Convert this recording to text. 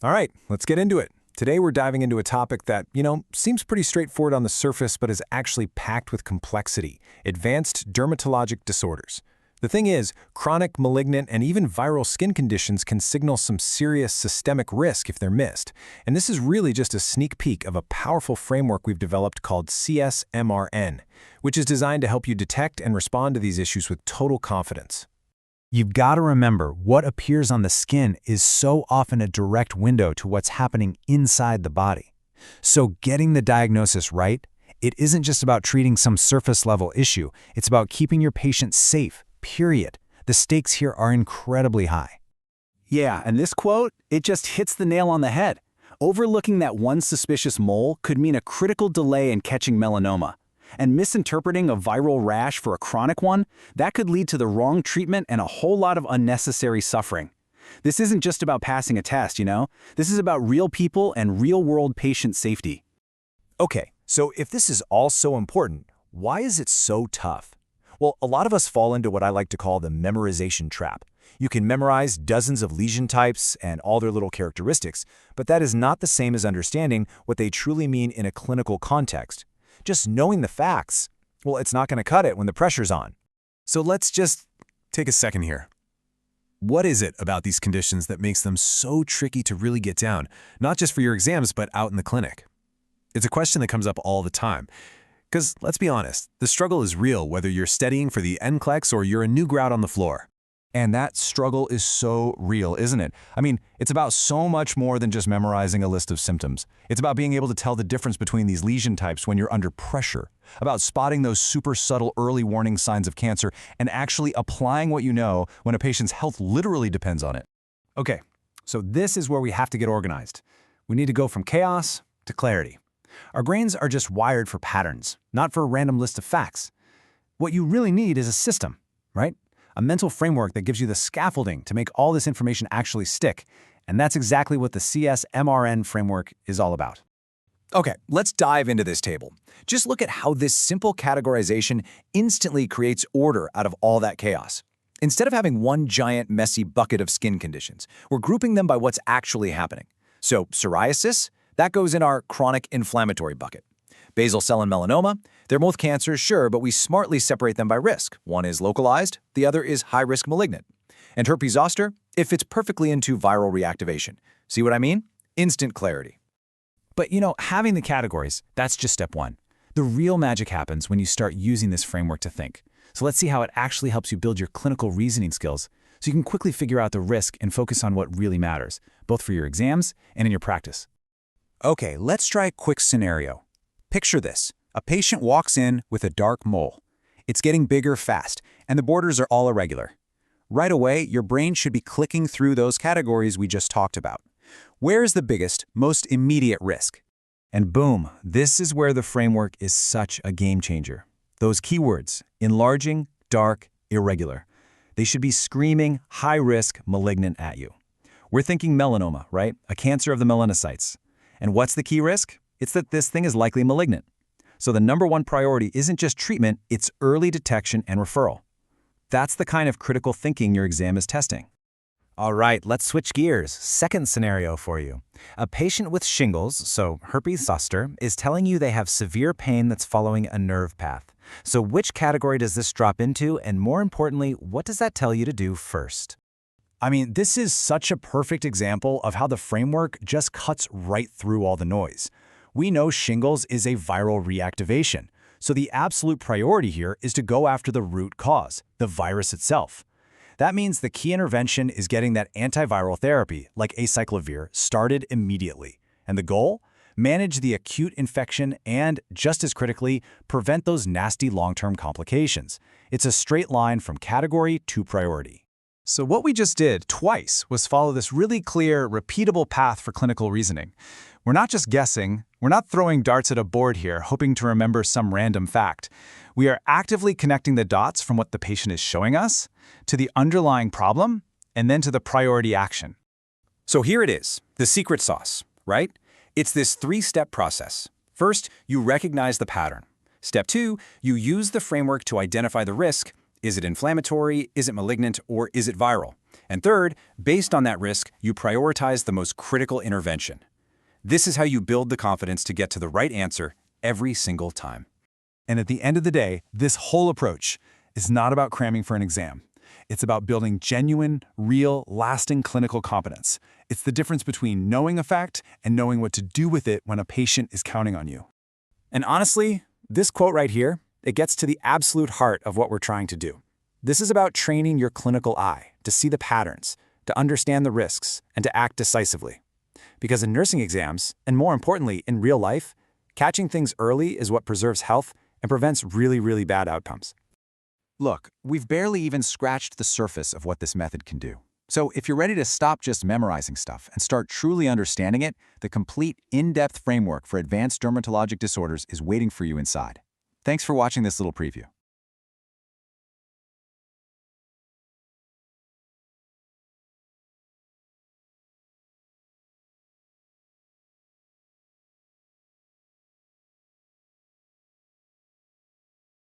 All right, let's get into it. Today we're diving into a topic that, seems pretty straightforward on the surface but is actually packed with complexity: advanced dermatologic disorders. The thing is, chronic, malignant, and even viral skin conditions can signal some serious systemic risk if they're missed. And this is really just a sneak peek of a powerful framework we've developed called CSMRN, which is designed to help you detect and respond to these issues with total confidence. You've got to remember, what appears on the skin is so often a direct window to what's happening inside the body. So getting the diagnosis right, it isn't just about treating some surface-level issue, it's about keeping your patient safe, period. The stakes here are incredibly high. Yeah, and this quote, it just hits the nail on the head. Overlooking that one suspicious mole could mean a critical delay in catching melanoma. And misinterpreting a viral rash for a chronic one, that could lead to the wrong treatment and a whole lot of unnecessary suffering. This isn't just about passing a test, This is about real people and real-world patient safety. Okay, so if this is all so important, why is it so tough? Well, a lot of us fall into what I like to call the memorization trap. You can memorize dozens of lesion types and all their little characteristics, but that is not the same as understanding what they truly mean in a clinical context. Just knowing the facts, well, it's not going to cut it when the pressure's on. So let's just take a second here. What is it about these conditions that makes them so tricky to really get down, not just for your exams, but out in the clinic? It's a question that comes up all the time. Because let's be honest, the struggle is real whether you're studying for the NCLEX or you're a new grad on the floor. And that struggle is so real, isn't it? I mean, it's about so much more than just memorizing a list of symptoms. It's about being able to tell the difference between these lesion types when you're under pressure, about spotting those super subtle early warning signs of cancer, and actually applying what you know when a patient's health literally depends on it. Okay, so this is where we have to get organized. We need to go from chaos to clarity. Our brains are just wired for patterns, not for a random list of facts. What you really need is a system, right? A mental framework that gives you the scaffolding to make all this information actually stick. And that's exactly what the CSMRN framework is all about. Okay, let's dive into this table. Just look at how this simple categorization instantly creates order out of all that chaos. Instead of having one giant messy bucket of skin conditions, we're grouping them by what's actually happening. So psoriasis, that goes in our chronic inflammatory bucket. Basal cell and melanoma, they're both cancers, sure, but we smartly separate them by risk. One is localized, the other is high-risk malignant. And herpes zoster, it fits perfectly into viral reactivation. See what I mean? Instant clarity. But having the categories, that's just step one. The real magic happens when you start using this framework to think. So let's see how it actually helps you build your clinical reasoning skills so you can quickly figure out the risk and focus on what really matters, both for your exams and in your practice. Okay, let's try a quick scenario. Picture this. A patient walks in with a dark mole. It's getting bigger fast, and the borders are all irregular. Right away, your brain should be clicking through those categories we just talked about. Where is the biggest, most immediate risk? And boom, this is where the framework is such a game changer. Those keywords, enlarging, dark, irregular. They should be screaming high risk, malignant at you. We're thinking melanoma, right? A cancer of the melanocytes. And what's the key risk? It's that this thing is likely malignant. So the number one priority isn't just treatment, it's early detection and referral. That's the kind of critical thinking your exam is testing. All right, let's switch gears. Second scenario for you. A patient with shingles, so herpes zoster, is telling you they have severe pain that's following a nerve path. So which category does this drop into, and more importantly, what does that tell you to do first? I mean, this is such a perfect example of how the framework just cuts right through all the noise. We know shingles is a viral reactivation, so the absolute priority here is to go after the root cause, the virus itself. That means the key intervention is getting that antiviral therapy, like acyclovir, started immediately. And the goal? Manage the acute infection and, just as critically, prevent those nasty long-term complications. It's a straight line from category to priority. So what we just did twice was follow this really clear, repeatable path for clinical reasoning. We're not just guessing, we're not throwing darts at a board here, hoping to remember some random fact. We are actively connecting the dots from what the patient is showing us to the underlying problem and then to the priority action. So here it is, the secret sauce, right? It's this three-step process. First, you recognize the pattern. Step 2, you use the framework to identify the risk. Is it inflammatory? Is it malignant? Or is it viral? And third, based on that risk, you prioritize the most critical intervention. This is how you build the confidence to get to the right answer every single time. And at the end of the day, this whole approach is not about cramming for an exam. It's about building genuine, real, lasting clinical competence. It's the difference between knowing a fact and knowing what to do with it when a patient is counting on you. And honestly, this quote right here, it gets to the absolute heart of what we're trying to do. This is about training your clinical eye to see the patterns, to understand the risks, and to act decisively. Because in nursing exams, and more importantly, in real life, catching things early is what preserves health and prevents really, really bad outcomes. Look, we've barely even scratched the surface of what this method can do. So if you're ready to stop just memorizing stuff and start truly understanding it, the complete, in-depth framework for advanced dermatologic disorders is waiting for you inside. Thanks for watching this little preview.